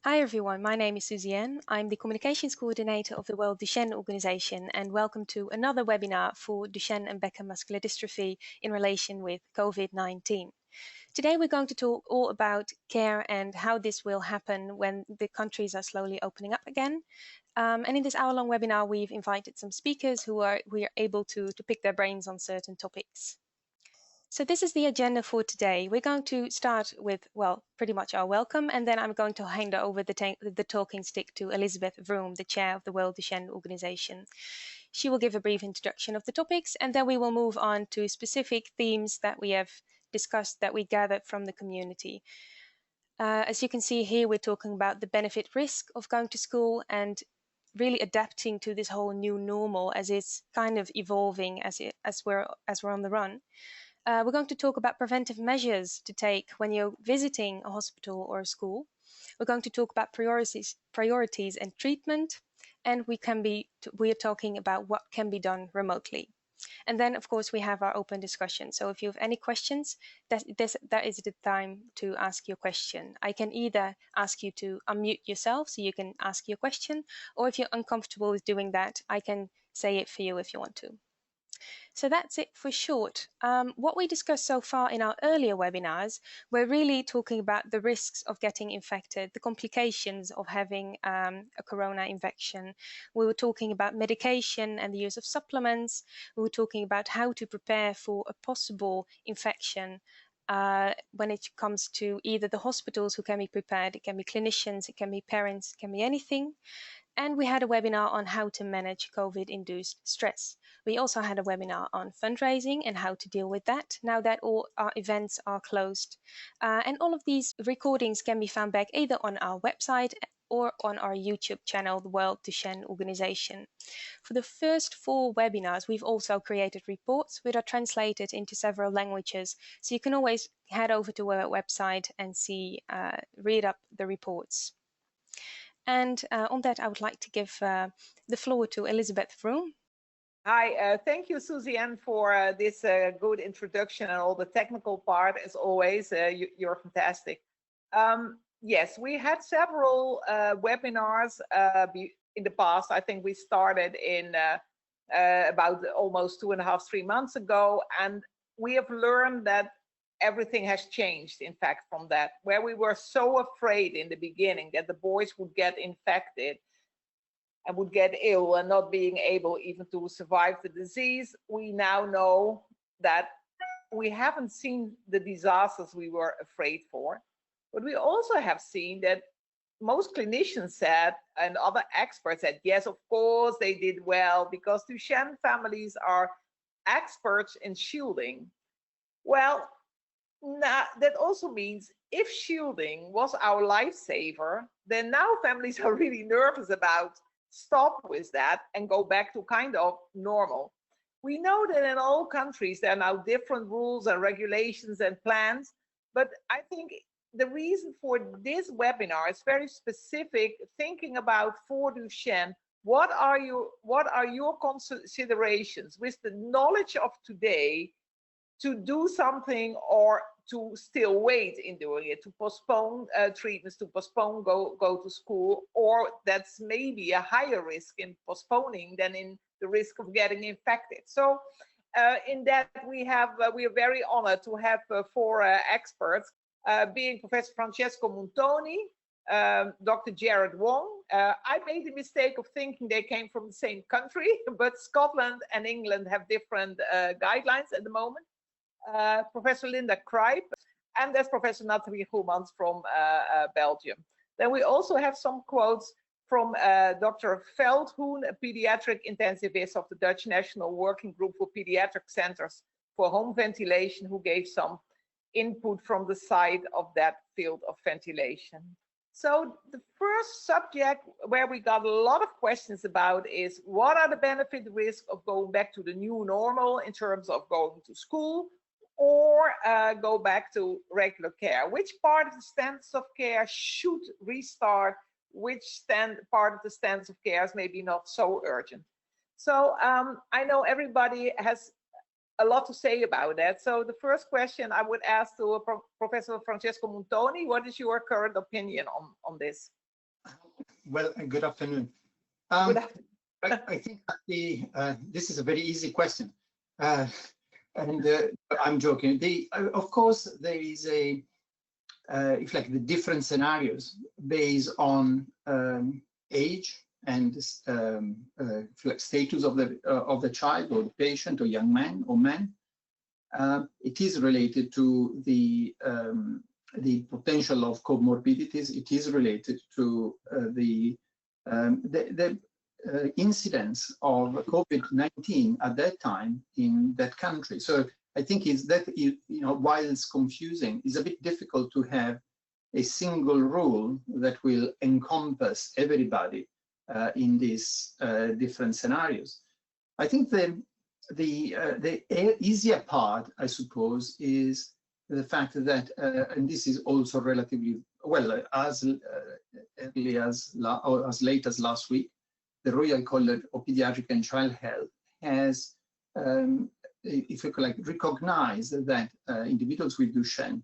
Hi everyone, my name is Suzienne. I'm the Communications Coordinator of the World Duchenne Organization, and welcome to another webinar for Duchenne and Becker muscular dystrophy in relation with COVID-19. Today we're going to talk all about care and how this will happen when the countries are slowly opening up again. And in this hour-long webinar, we've invited some speakers who are able to pick their brains on certain topics. So this is the agenda for today. We're going to start with, well, pretty much our welcome, and then I'm going to hand over the talking stick to Elizabeth Vroom, the chair of the World Duchenne Organization. She will give a brief introduction of the topics, and then we will move on to specific themes that we have discussed that we gathered from the community. As you can see here, we're talking about the benefit risk of going to school and really adapting to this whole new normal as it's kind of evolving as we're on the run. We're going to talk about preventive measures to take when you're visiting a hospital or a school. We're going to talk about priorities and treatment, and we are talking about what can be done remotely. And then, of course, we have our open discussion. So if you have any questions, that is the time to ask your question. I can either ask you to unmute yourself so you can ask your question, or if you're uncomfortable with doing that, I can say it for you if you want to. So that's it for short. What we discussed so far in our earlier webinars, we're really talking about the risks of getting infected, the complications of having a corona infection. We were talking about medication and the use of supplements. We were talking about how to prepare for a possible infection when it comes to either the hospitals who can be prepared, it can be clinicians, it can be parents, it can be anything. And we had a webinar on how to manage COVID-induced stress. We also had a webinar on fundraising and how to deal with that now that all our events are closed. And all of these recordings can be found back either on our website or on our YouTube channel, the World Duchenne Organization. For the first 4 webinars, we've also created reports which are translated into several languages. So you can always head over to our website and read up the reports. And on that, I would like to give the floor to Elizabeth Vroom. Hi, thank you, Suzienne, for this good introduction and all the technical part. As always, you're fantastic. Yes, we had several webinars in the past. I think we started in about almost 2.5, 3 months ago, and we have learned that everything has changed, in fact, from that. Where we were so afraid in the beginning that the boys would get infected and would get ill and not being able even to survive the disease, we now know that we haven't seen the disasters we were afraid for. But we also have seen that most clinicians said, and other experts said, yes, of course they did well, because Duchenne families are experts in shielding. Well, now, that also means if shielding was our lifesaver, then now families are really nervous about stop with that and go back to kind of normal. We know that in all countries there are now different rules and regulations and plans, but I think the reason for this webinar is very specific, thinking about for Duchenne, what are your considerations with the knowledge of today to do something or to still wait in doing it, to postpone treatments, to postpone go to school, or that's maybe a higher risk in postponing than in the risk of getting infected. So in that we are very honored to have 4 experts, being Professor Francesco Buitoni, Dr. Jared Wong. I made the mistake of thinking they came from the same country, but Scotland and England have different guidelines at the moment. Professor Linda Cripe, and there's Professor Nathalie Goemans from Belgium. Then we also have some quotes from Dr. Veldhoen, a pediatric intensivist of the Dutch National Working Group for Pediatric Centers for Home Ventilation, who gave some input from the side of that field of ventilation. So the first subject where we got a lot of questions about is, what are the benefit risks of going back to the new normal in terms of going to school or go back to regular care? Which part of the standards of care should restart? Which part of the standards of care is maybe not so urgent? So I know everybody has a lot to say about that. So the first question I would ask to Professor Francesco Muntoni, what is your current opinion on this? Well, good afternoon. Good afternoon. I think that this is a very easy question, and I'm joking. Of course, there is a if like the different scenarios based on age and status of the child or the patient or young man or man. It is related to the potential of comorbidities. It is related to the incidence of COVID-19 at that time in that country. So I think while it's confusing, it's a bit difficult to have a single rule that will encompass everybody in these different scenarios. I think the easier part, I suppose, is the fact that, and this is also relatively well, as early as or as late as last week, the Royal College of Pediatric and Child Health has, if you like, recognized that individuals with Duchenne,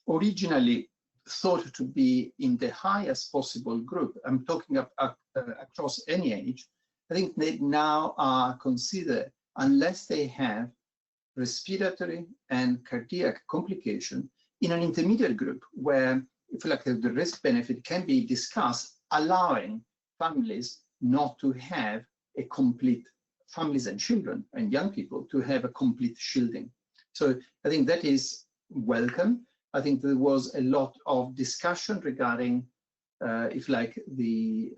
originally thought to be in the highest possible group, I'm talking across any age, I think they now are considered, unless they have respiratory and cardiac complication, in an intermediate group where, if you like, the risk benefit can be discussed, allowing families not to have a complete, families and children and young people to have a complete shielding. So I think that is welcome. I think there was a lot of discussion regarding, if like, the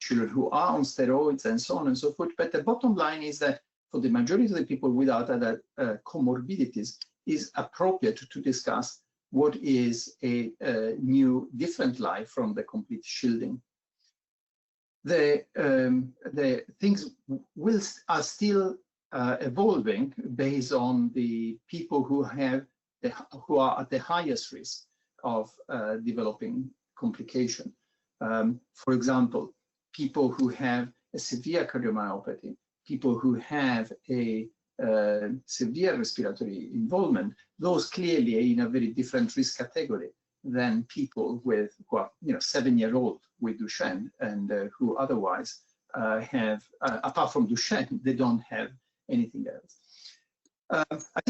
children who are on steroids and so on and so forth. But the bottom line is that for the majority of the people without other comorbidities, is appropriate to discuss what is a new, different life from the complete shielding. The things are still evolving based on the people who are at the highest risk of developing complication. For example, people who have a severe cardiomyopathy, people who have a severe respiratory involvement, those clearly are in a very different risk category than people who are 7-year-old with Duchenne and who otherwise have, apart from Duchenne, they don't have anything else. I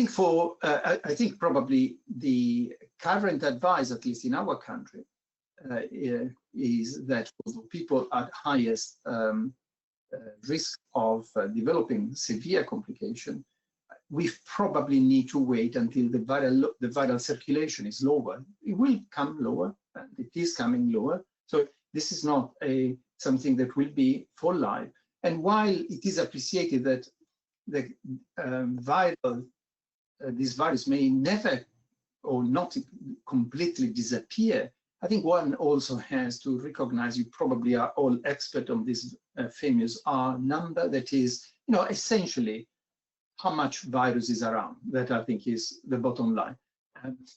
think probably the current advice, at least in our country, is that for people at highest risk of developing severe complication, we probably need to wait until the viral circulation is lower. It will come lower, and it is coming lower. So this is not something that will be for life. And while it is appreciated that the this virus may never or not completely disappear, I think one also has to recognize, you probably are all expert on this famous R number, that is, essentially how much virus is around. That I think is the bottom line.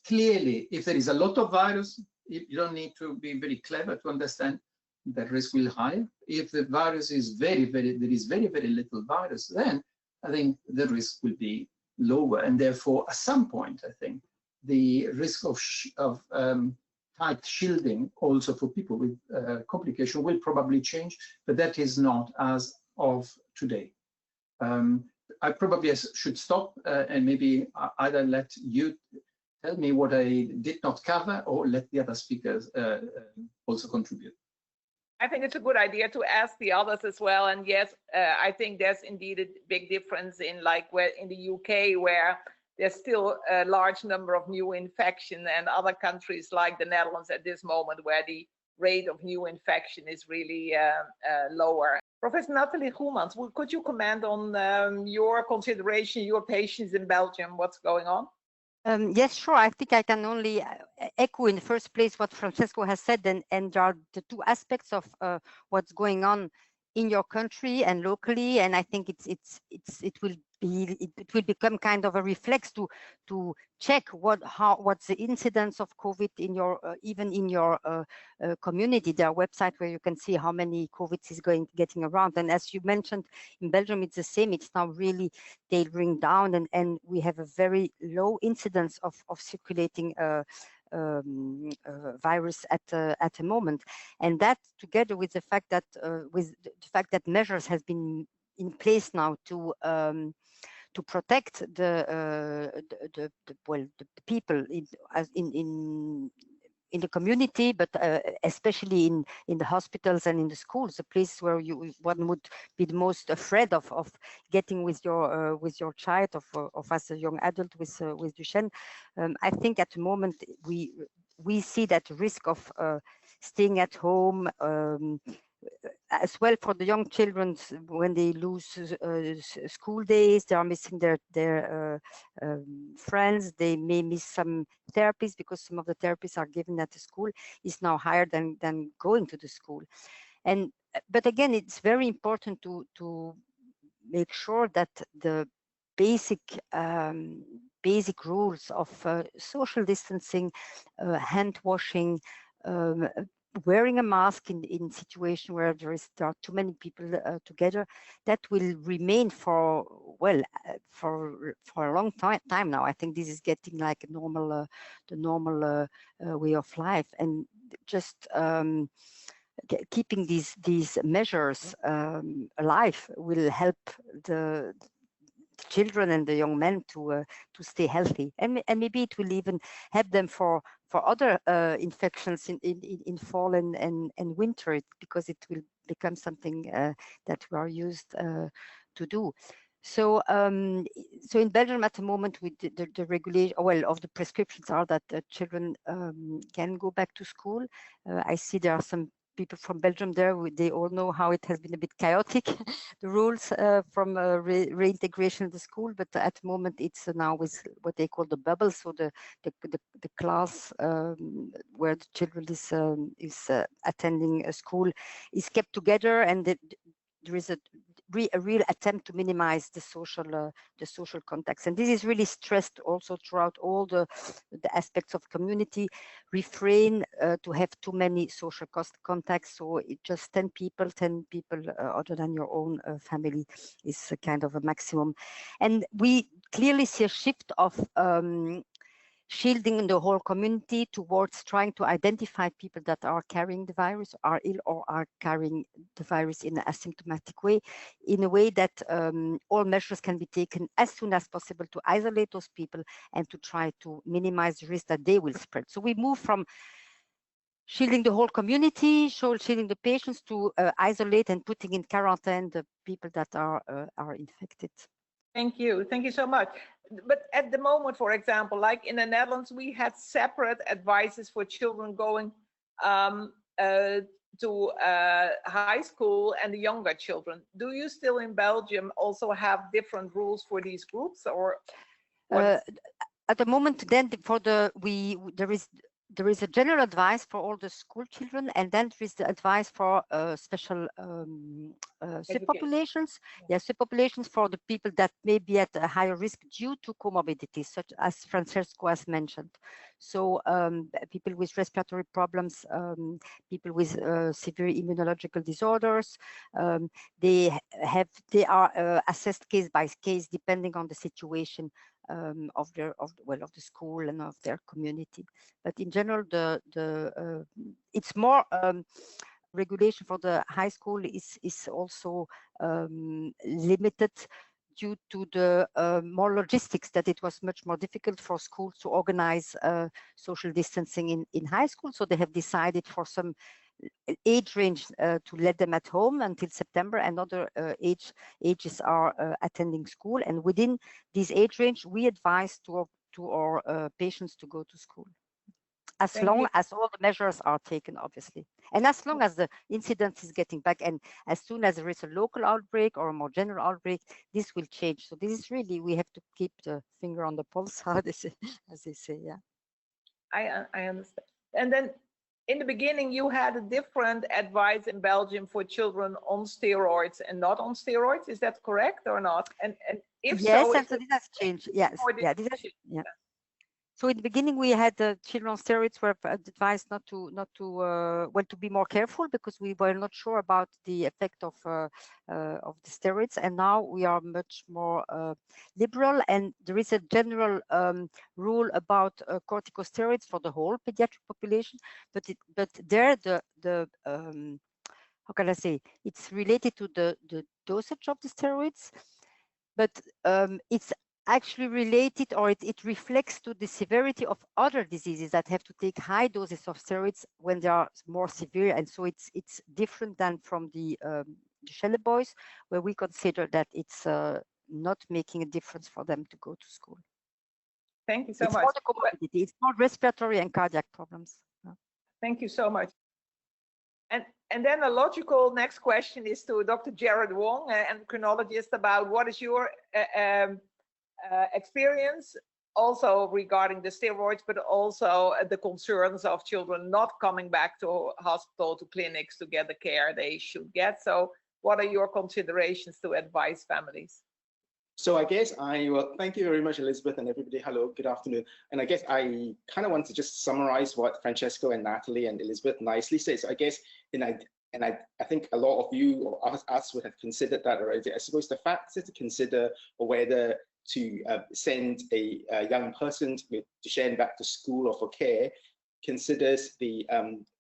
Clearly, if there is a lot of virus, you don't need to be very clever to understand the risk will be higher. If the virus is there is very, very little virus, then I think the risk will be lower. And therefore, at some point, I think the risk of tight shielding also for people with complication will probably change, but that is not as of today. I probably should stop and maybe either let you tell me what I did not cover or let the other speakers also contribute. I think it's a good idea to ask the others as well. And yes, I think there's indeed a big difference in where in the UK, where there's still a large number of new infections, and other countries like the Netherlands at this moment, where the rate of new infection is really lower. Professor Nathalie Goemans, could you comment on your consideration, your patients in Belgium, what's going on? Yes, sure. I think I can only echo in the first place what Francesco has said, and there are the two aspects of what's going on in your country and locally, and I think it will become kind of a reflex to check what's the incidence of COVID in your even in your community. There are websites where you can see how many COVIDs is getting around, and as you mentioned, in Belgium it's the same. It's now really tailoring down, and we have a very low incidence of circulating virus at the moment, and that together with the fact that measures has been in place now to protect the people in the community, but especially in the hospitals and in the schools, the place where one would be the most afraid of getting with your child, of as a young adult with Duchenne. I think at the moment we see that risk of staying at home, as well for the young children, when they lose school days, they are missing their friends, they may miss some therapies because some of the therapies are given at the school is now higher than going to the school. And but again, it's very important to make sure that the basic rules of social distancing, hand washing, wearing a mask in situation where there are too many people together, that will remain for a long time now. I think this is getting like a normal the normal way of life, and just keeping these measures alive will help the children and the young men to stay healthy, and maybe it will even help them for other infections in fall and winter, because it will become something that we are used to do. So so in Belgium at the moment, with the regulation, of the prescriptions are that children can go back to school. I see there are some people from Belgium there, they all know how it has been a bit chaotic, the rules from reintegration of the school, but at the moment it's now with what they call the bubble, so the class where the children is attending a school is kept together, and there is a real attempt to minimize the social contacts, and this is really stressed also throughout all the aspects of community. Refrain to have too many social contacts, so just 10 people other than your own family is a kind of a maximum. And we clearly see a shift of shielding the whole community towards trying to identify people that are carrying the virus, are ill, or are carrying the virus in an asymptomatic way, in a way that all measures can be taken as soon as possible to isolate those people and to try to minimize the risk that they will spread. So we move from shielding the whole community, shielding the patients, to isolate and putting in quarantine the people that are infected. Thank you so much. But at the moment, for example, like in the Netherlands, we had separate advices for children going to high school and the younger children. Do you still in Belgium also have different rules for these groups, or at the moment, then there is a general advice for all the school children, and then there is the advice for special subpopulations. Yes, subpopulations for the people that may be at a higher risk due to comorbidities, such as Francesco has mentioned. So people with respiratory problems, people with severe immunological disorders, they are assessed case by case depending on the situation of the school and of their community. But in general, it's more regulation for the high school is also limited due to the more logistics, that it was much more difficult for schools to organize social distancing in high school. So they have decided for some age range to let them at home until September, and other ages are attending school. And within this age range, we advise to our patients to go to school, as long as all the measures are taken, obviously, and as long as the incidence is getting back, and as soon as there is a local outbreak or a more general outbreak, this will change. So this is really, we have to keep the finger on the pulse, how they say, as they say. Yeah, I understand. And then in the beginning, you had a different advice in Belgium for children on steroids and not on steroids. Is that correct or not? And if yes, so, and so this has changed. Yes, yeah, this has, yeah. So in the beginning, we had children on steroids were advised not to well, to be more careful because we were not sure about the effect of the steroids, and now we are much more liberal. And there is a general rule about corticosteroids for the whole pediatric population, but there the how can I say, it's related to the dosage of the steroids, but it's actually related, or it reflects to the severity of other diseases that have to take high doses of steroids when they are more severe. And so it's different than from the Duchenne boys, where we consider that it's not making a difference for them to go to school. Thank you so it's much. More the comorbidity. It's more respiratory and cardiac problems. Thank you so much. And then a logical next question is to Dr. Jared Wong, endocrinologist, about what is your experience also regarding the steroids, but also the concerns of children not coming back to hospital, to clinics to get the care they should get. So what are your considerations to advise families? So I guess well, thank you very much, Elizabeth, and everybody. Hello, good afternoon. And I guess I kind of want to just summarize what Francesco and Natalie and Elizabeth nicely said. So I guess, I think a lot of you or us would have considered that already. I suppose the factor to consider whether to send a young person with Duchenne back to school or for care considers the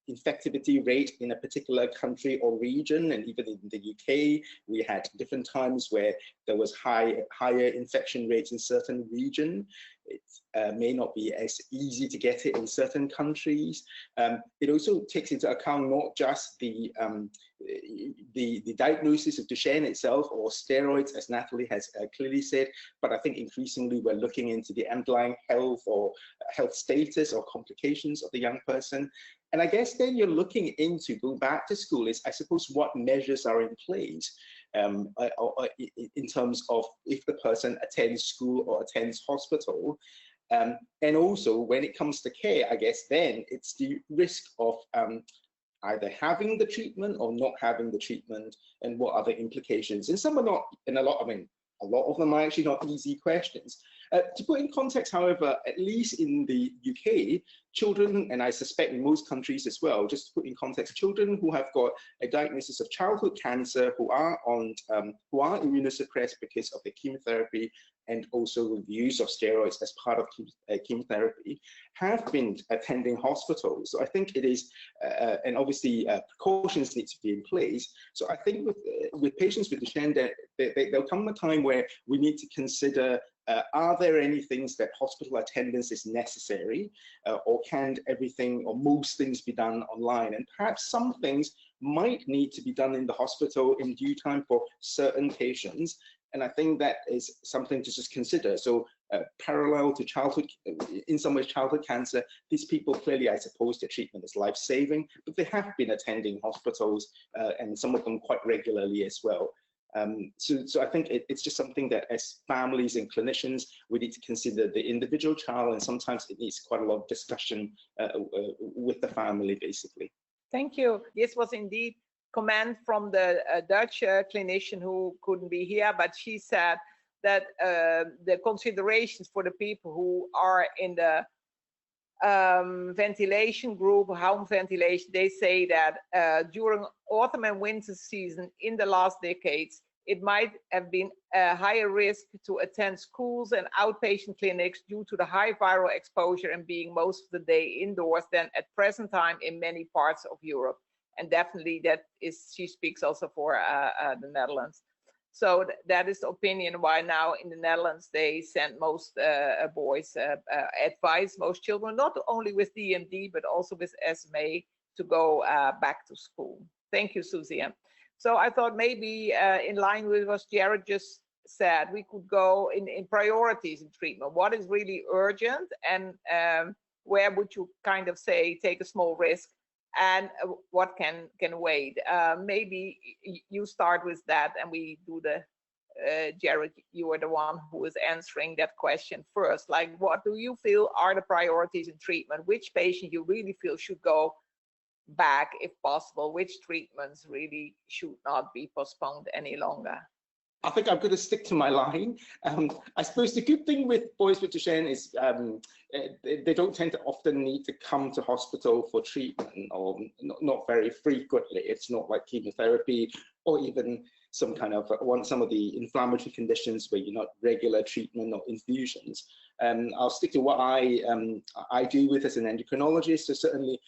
infectivity rate in a particular country or region. And even in the UK, we had different times where there was higher infection rates in certain region. It may not be as easy to get it in certain countries. It also takes into account not just the diagnosis of Duchenne itself or steroids, as Natalie has clearly said, but I think increasingly we're looking into the underlying health or health status or complications of the young person. And I guess then you're looking into going back to school is, I suppose, what measures are in place in terms of if the person attends school or attends hospital. And also when it comes to care, I guess then it's the risk of either having the treatment or not having the treatment, and what are the implications. And some are not, and a lot of them are actually not easy questions. To put in context, however, at least in the UK, children, and I suspect in most countries as well, just to put in context, children who have got a diagnosis of childhood cancer, who are immunosuppressed because of the chemotherapy and also the use of steroids as part of chemotherapy, have been attending hospitals. So I think it is, and obviously precautions need to be in place. So I think with patients with Duchenne, there'll come a time where we need to consider, are there any things that hospital attendance is necessary, or can everything or most things be done online? And perhaps some things might need to be done in the hospital in due time for certain patients. And I think that is something to just consider. So parallel to childhood, in some ways childhood cancer, these people clearly, I suppose, their treatment is life-saving, but they have been attending hospitals and some of them quite regularly as well. So I think it's just something that as families and clinicians, we need to consider the individual child, and sometimes it needs quite a lot of discussion with the family, basically. Thank you. This was indeed comment from the Dutch clinician who couldn't be here, but she said that the considerations for the people who are in the ventilation group, home ventilation, they say that during autumn and winter season in the last decades, it might have been a higher risk to attend schools and outpatient clinics due to the high viral exposure and being most of the day indoors than at present time in many parts of Europe. And definitely that is, she speaks also for the Netherlands. So that is the opinion why now in the Netherlands they send most boys, advise most children, not only with DMD, but also with SMA, to go back to school. Thank you, Suzanne. So I thought maybe in line with what Jared just said, we could go in priorities in treatment. What is really urgent, and where would you kind of say take a small risk, and what can wait? Maybe you start with that, and we do the Jared, you are the one who is answering that question first. Like, what do you feel are the priorities in treatment? Which patient you really feel should go back if possible? Which treatments really should not be postponed any longer? I think I'm going to stick to my line. I suppose the good thing with boys with Duchenne is they don't tend to often need to come to hospital for treatment, or not very frequently. It's not like chemotherapy or even some kind of some of the inflammatory conditions where you're not regular treatment or infusions. I'll stick to what I do with as an endocrinologist. So certainly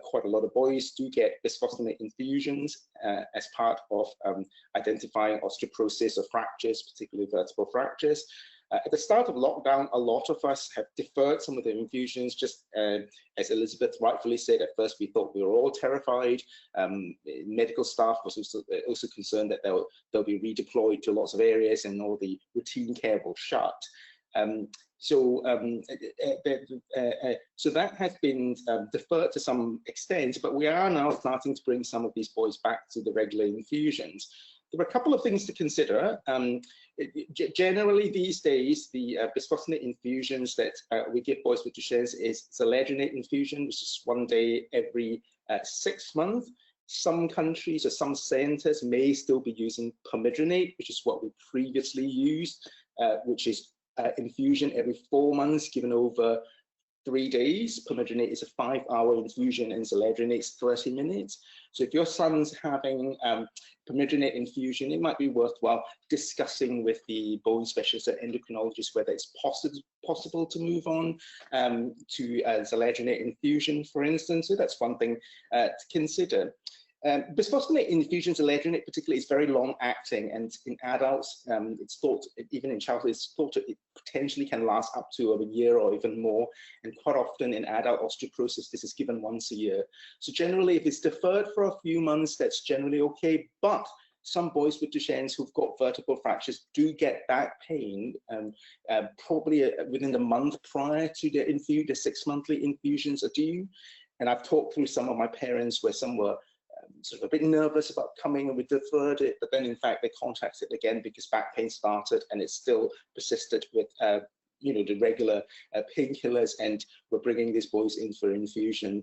quite a lot of boys do get bisphosphonate infusions as part of identifying osteoporosis or fractures, particularly vertebral fractures. At the start of lockdown, a lot of us have deferred some of the infusions, just as Elizabeth rightfully said. At first, we thought we were all terrified. Medical staff was also concerned that they'll be redeployed to lots of areas and all the routine care will shut. So that has been deferred to some extent, but we are now starting to bring some of these boys back to the regular infusions. There are a couple of things to consider. Generally these days, the bisphosphonate infusions that we give boys with Duchenne is zoledronate infusion, which is 1 day every 6 months. Some countries or some centers may still be using pomidronate, which is what we previously used, which is infusion every 4 months given over 3 days. Pomidronate is a 5-hour infusion and zoledronate is 30 minutes. So if your son's having pomidronate infusion, it might be worthwhile discussing with the bone specialist or endocrinologist whether it's possible to move on to zoledronate infusion, for instance. So that's one thing to consider. Bisphosphonate infusion, zoledronate particularly, is very long acting, and in adults, it's thought, even in childhood, it's thought it potentially can last up to a year or even more. And quite often in adult osteoporosis, this is given once a year. So generally, if it's deferred for a few months, that's generally okay. But some boys with Duchenne's who've got vertebral fractures do get back pain, probably within the month prior to the 6-monthly infusions are due. And I've talked through some of my parents where some were sort of a bit nervous about coming and we deferred it, but then in fact they contacted again because back pain started and it still persisted with the regular painkillers, and we're bringing these boys in for infusion.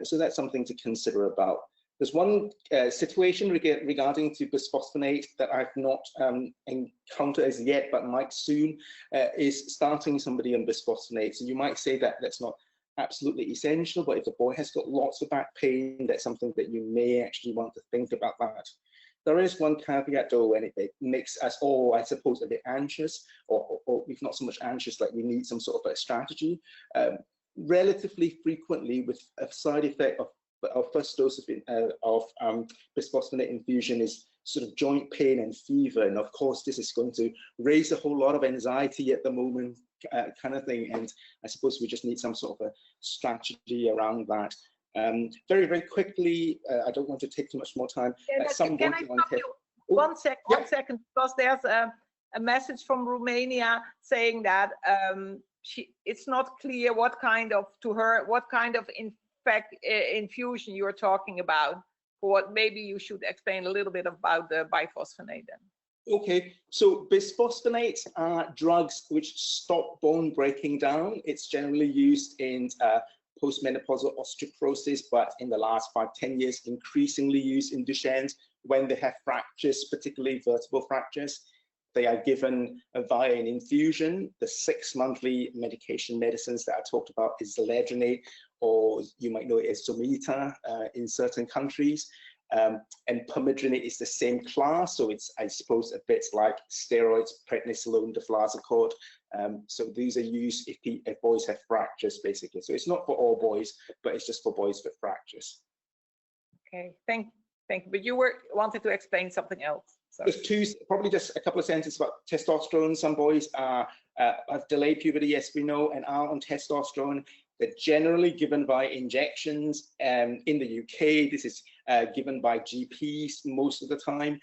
So that's something to consider about. There's one situation regarding to bisphosphonate that I've not encountered as yet, but might soon, is starting somebody on bisphosphonate. So you might say that that's not absolutely essential, but if the boy has got lots of back pain, that's something that you may actually want to think about that. There is one caveat though, and it makes us all, I suppose, a bit anxious, or if not so much anxious, like we need some sort of a strategy. Relatively frequently, with a side effect of our first dose of bisphosphonate infusion is sort of joint pain and fever, and of course this is going to raise a whole lot of anxiety at the moment, kind of thing, and I suppose we just need some sort of a strategy around that. Very, very quickly, I don't want to take too much more time. Can I stop you? One second, because there's a message from Romania saying that it's not clear what kind of infusion you're talking about. What maybe you should explain a little bit about the biphosphonate then. Okay, so bisphosphonates are drugs which stop bone breaking down. It's generally used in postmenopausal osteoporosis, but in the last 5-10 years, increasingly used in Duchenne's when they have fractures, particularly vertebral fractures. They are given via an infusion. The 6-monthly medicines that I talked about is zoledronate, or you might know it as Zometa in certain countries. And pomidronate is the same class, so it's, I suppose, a bit like steroids, prednisolone, deflazacort. So these are used if boys have fractures, basically. So it's not for all boys, but it's just for boys with fractures. Okay, thank you. But you wanted to explain something else. There's probably just a couple of sentences about testosterone. Some boys have delayed puberty, yes, we know, and are on testosterone. They're generally given by injections. In the UK, this is given by GPs most of the time.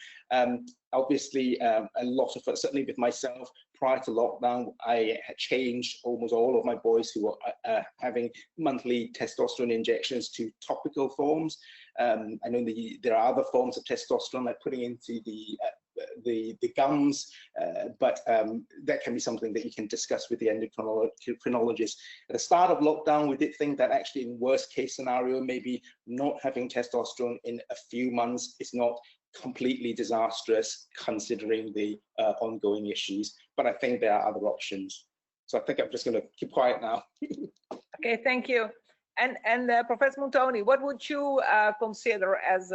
Obviously, a lot of it, certainly with myself, prior to lockdown, I had changed almost all of my boys who were having monthly testosterone injections to topical forms. I know there are other forms of testosterone, like putting into the gums, but that can be something that you can discuss with the endocrinologist. At the start of lockdown, we did think that actually in worst case scenario, maybe not having testosterone in a few months is not completely disastrous considering the ongoing issues, but I think there are other options. So I think I'm just going to keep quiet now. Okay, thank you. And Professor Muntoni, what would you consider as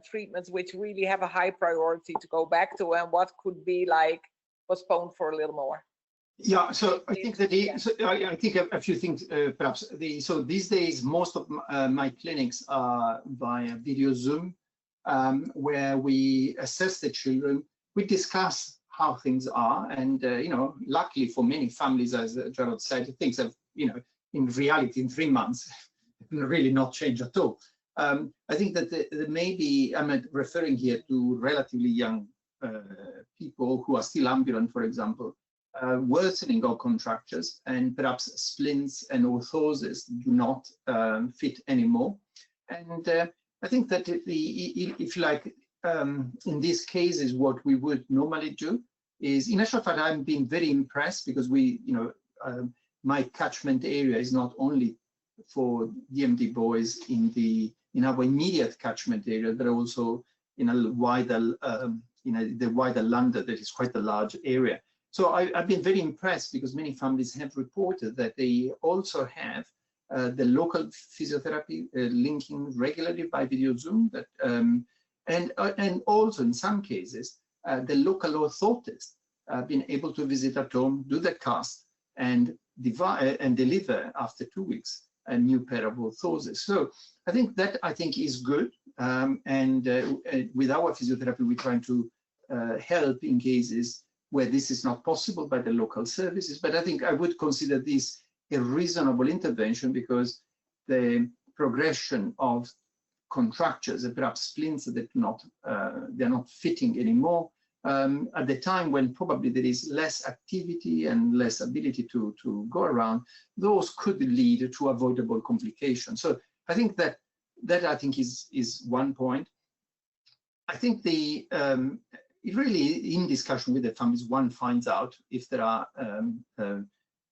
treatments which really have a high priority to go back to, and what could be like postponed for a little more? Yeah, so I think that I think a few things perhaps. So these days, most of my clinics are via video Zoom, where we assess the children, we discuss how things are, and you know, luckily for many families, as Gerald said, things have, you know, in reality, in 3 months, really not changed at all. I think that there may be, I'm referring here to relatively young people who are still ambulant, for example, worsening of contractures, and perhaps splints and orthoses do not fit anymore. And I think that if you like, in these cases, what we would normally do is, in actual fact, I'm being very impressed because we, you know, my catchment area is not only for DMD boys in our immediate catchment area, but also in a wider, the wider London, that is quite a large area. So I've been very impressed because many families have reported that they also have the local physiotherapy linking regularly by video Zoom, that, and also in some cases, the local orthotist been able to visit at home, do the cast, and deliver after 2 weeks a new pair of orthoses. So I think that is good, and with our physiotherapy, we're trying to help in cases where this is not possible by the local services. But I think I would consider this a reasonable intervention because the progression of contractures and perhaps splints that they're not fitting anymore at the time when probably there is less activity and less ability to go around, those could lead to avoidable complications. So I think that I think is one point. I think really in discussion with the families, one finds out if there are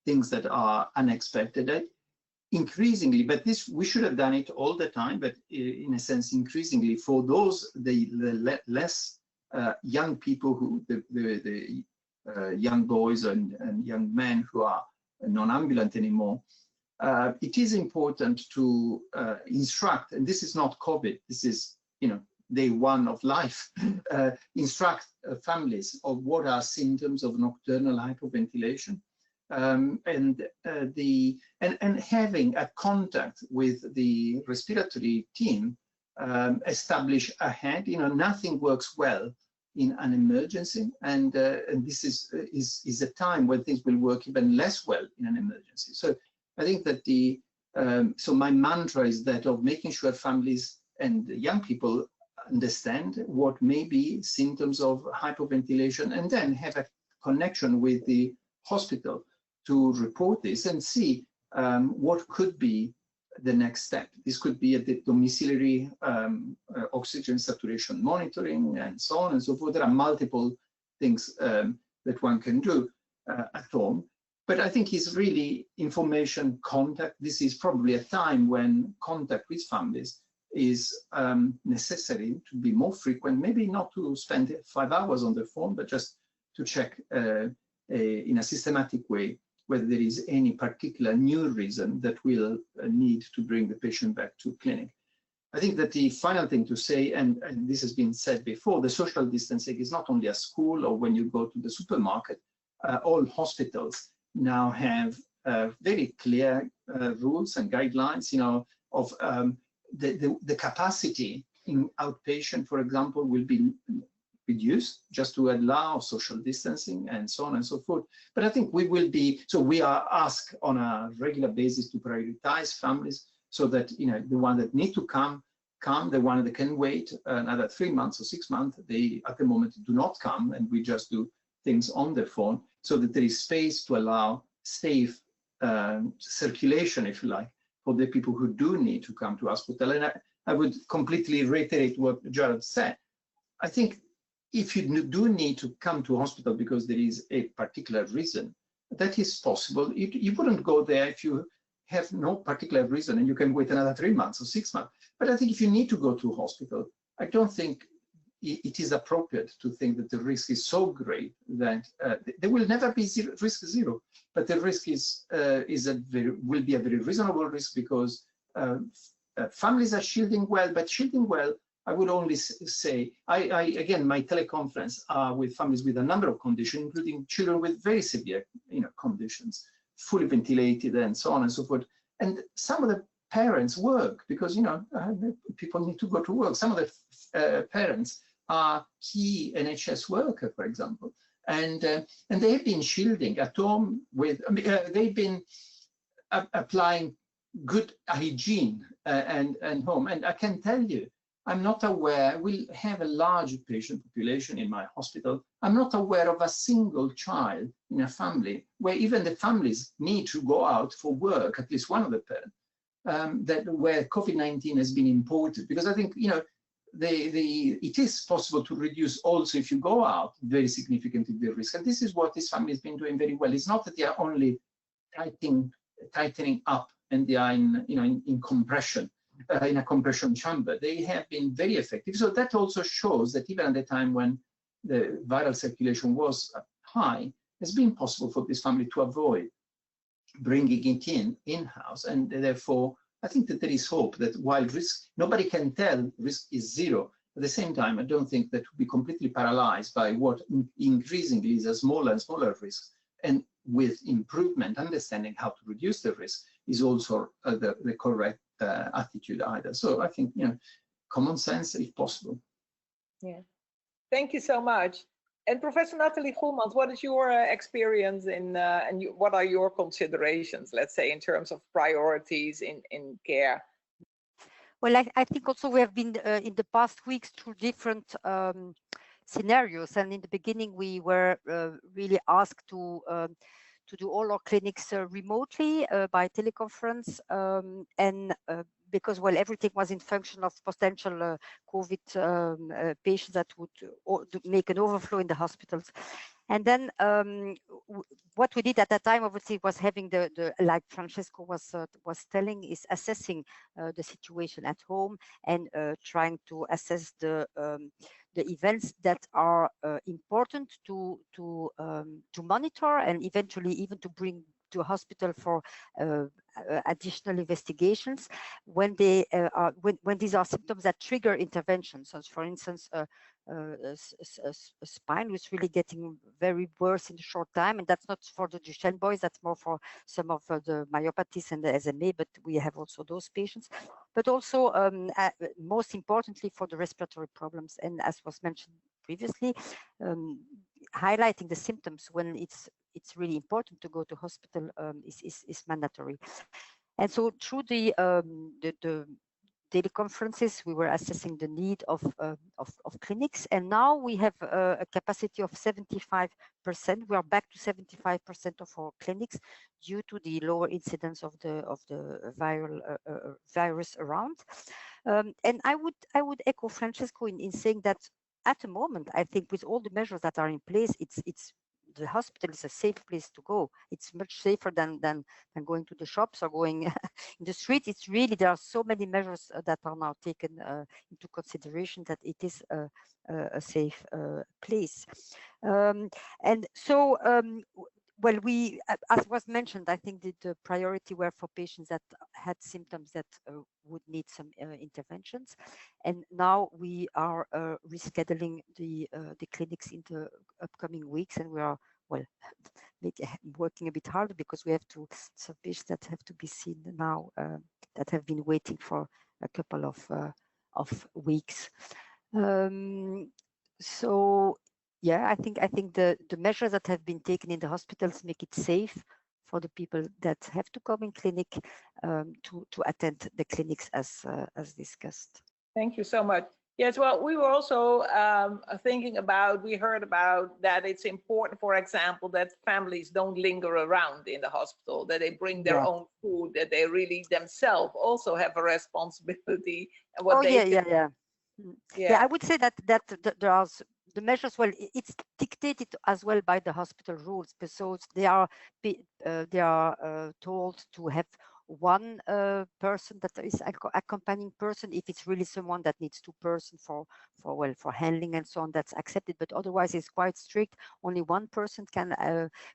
things that are unexpected. Increasingly, but this we should have done it all the time, but in a sense, increasingly for those the less young people who the young boys and young men who are non-ambulant anymore, it is important to instruct, and this is not COVID, this is, you know, day one of life, instruct families of what are symptoms of nocturnal hypoventilation, and having a contact with the respiratory team establish ahead. You know, nothing works well in an emergency, and this is a time when things will work even less well in an emergency. So I think that so my mantra is that of making sure families and young people understand what may be symptoms of hypoventilation, and then have a connection with the hospital to report this and see what could be the next step. This could be a domiciliary oxygen saturation monitoring and so on and so forth. There are multiple things that one can do at home. But I think it's really information contact. This is probably a time when contact with families is necessary to be more frequent, maybe not to spend 5 hours on the phone, but just to check in a systematic way whether there is any particular new reason that will need to bring the patient back to clinic. I think that the final thing to say, and this has been said before, the social distancing is not only at school or when you go to the supermarket. All hospitals now have very clear rules and guidelines, you know, of the capacity in outpatient, for example, will be reduced just to allow social distancing and so on and so forth. But I think we will be, so we are asked on a regular basis to prioritize families so that, you know, the one that need to come, the one that can wait another 3 months or 6 months, they at the moment do not come, and we just do things on the phone so that there is space to allow safe circulation, if you like, for the people who do need to come to hospital. And I would completely reiterate what Gerald said. I think if you do need to come to hospital because there is a particular reason, that is possible. You wouldn't go there if you have no particular reason and you can wait another 3 months or 6 months. But I think if you need to go to hospital, I don't think it is appropriate to think that the risk is so great that there will never be risk zero, but the risk will be a very reasonable risk because families are shielding well, but shielding well, I would only say, again, my teleconference are with families with a number of conditions, including children with very severe, conditions, fully ventilated and so on and so forth. And some of the parents work because, people need to go to work. Some of the parents are key NHS worker, for example, and they've been shielding at home with, they've been applying good hygiene and home. And I can tell you, I'm not aware, we have a large patient population in my hospital. I'm not aware of a single child in a family where even the families need to go out for work, at least one of the parents, where COVID-19 has been imported. Because I think, it is possible to reduce also if you go out very significantly the risk. And this is what this family has been doing very well. It's not that they are only tightening up and they are in compression, in a compression chamber. They have been very effective. So that also shows that even at the time when the viral circulation was high, it's been possible for this family to avoid bringing it in-house. And therefore, I think that there is hope that while risk, nobody can tell risk is zero. At the same time, I don't think that we'll be completely paralyzed by what increasingly is a smaller and smaller risk. And with improvement, understanding how to reduce the risk is also the correct attitude either. So I think, common sense if possible. Yeah, thank you so much. And Professor Nathalie Goemans, what is your experience in, what are your considerations, let's say, in terms of priorities in care? Well, I think also we have been in the past weeks through different scenarios. And in the beginning, we were really asked to do all our clinics remotely by teleconference, and because, well, everything was in function of potential COVID patients that would make an overflow in the hospitals. And then what we did at that time, obviously, was having like Francesco was telling, is assessing the situation at home and trying to assess the events that are important to monitor and eventually even to bring to a hospital for additional investigations when they when these are symptoms that trigger interventions. So, for instance, a spine was really getting very worse in a short time, and that's not for the Duchenne boys. That's more for some of the myopathies and the SMA. But we have also those patients. But also, most importantly, for the respiratory problems, and as was mentioned previously, highlighting the symptoms when it's really important to go to hospital is mandatory. And so through the teleconferences, we were assessing the need of clinics, and now we have a capacity of 75%. We are back to 75% of our clinics due to the lower incidence of the viral virus around. And I would echo Francesco in saying that at the moment, I think with all the measures that are in place, it's the hospital is a safe place to go. It's much safer than going to the shops or going in the street. It's really, there are so many measures that are now taken into consideration that it is a safe place. And so, well, we, as was mentioned, I think the priority were for patients that had symptoms that would need some interventions. And now we are rescheduling the clinics in the upcoming weeks, and we are, well, working a bit harder because we have some patients that have to be seen now that have been waiting for a couple of weeks. So yeah, I think the measures that have been taken in the hospitals make it safe for the people that have to come in clinic to attend the clinics as discussed. Thank you so much. Yes, well, we were also thinking about, we heard about that it's important, for example, that families don't linger around in the hospital, that they bring their own food, that they really themselves also have a responsibility. And what yeah, I would say that there are the measures, well, it's dictated as well by the hospital rules, because they are told to have one person that is accompanying person. If it's really someone that needs two person for handling and so on, that's accepted. But otherwise, it's quite strict. Only one person can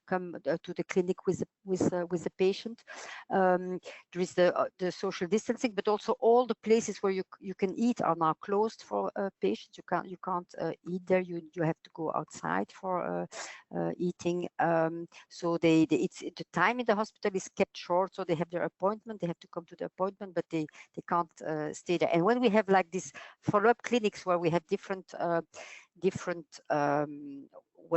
come to the clinic with the patient. There is the social distancing, but also all the places where you can eat are now closed for patients. You can't eat there. You have to go outside for eating. So the time in the hospital is kept short. So they have their appointment. They have to come to the appointment, but they can't stay there. And when we have like this follow-up clinics where we have different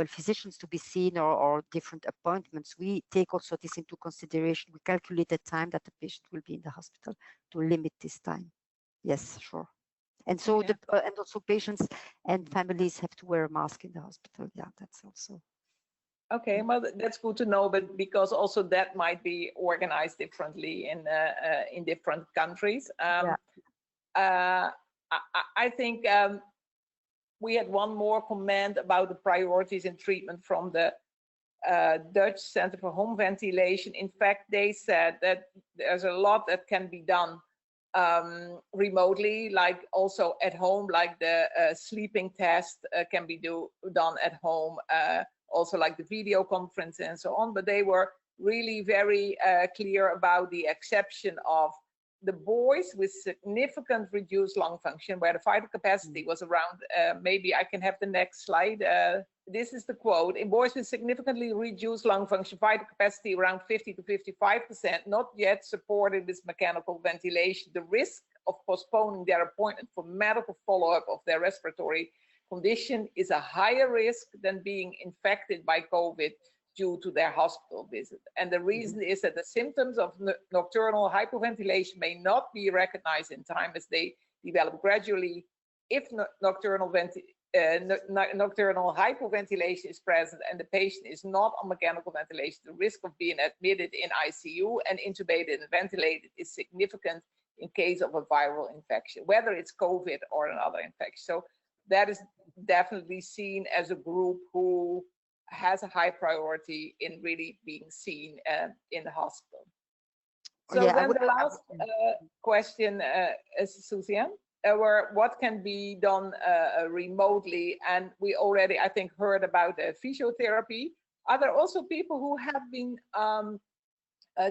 physicians to be seen or different appointments, we take also this into consideration. We calculate the time that the patient will be in the hospital to limit this time. Yes, sure. And so and also patients and families have to wear a mask in the hospital. Yeah, that's also. Okay, well, that's good to know, but because also that might be organized differently in different countries. I think we had one more comment about the priorities in treatment from the Dutch Center for Home Ventilation. In fact, they said that there's a lot that can be done remotely, like also at home, like the sleeping test can be done at home, also like the video conference and so on. But they were really very clear about the exception of the boys with significant reduced lung function, where the vital capacity was around, maybe I can have the next slide. This is the quote: in boys with significantly reduced lung function, vital capacity around 50 to 55%, not yet supported with mechanical ventilation, the risk of postponing their appointment for medical follow-up of their respiratory condition is a higher risk than being infected by COVID due to their hospital visit. And the reason is that the symptoms of nocturnal hypoventilation may not be recognized in time, as they develop gradually. If nocturnal hypoventilation is present and the patient is not on mechanical ventilation, the risk of being admitted in ICU and intubated and ventilated is significant in case of a viral infection, whether it's COVID or another infection. So that is definitely seen as a group who has a high priority in really being seen in the hospital. So then the last question is, Suzanne, what can be done remotely? And we already, I think, heard about physiotherapy. Are there also people who have been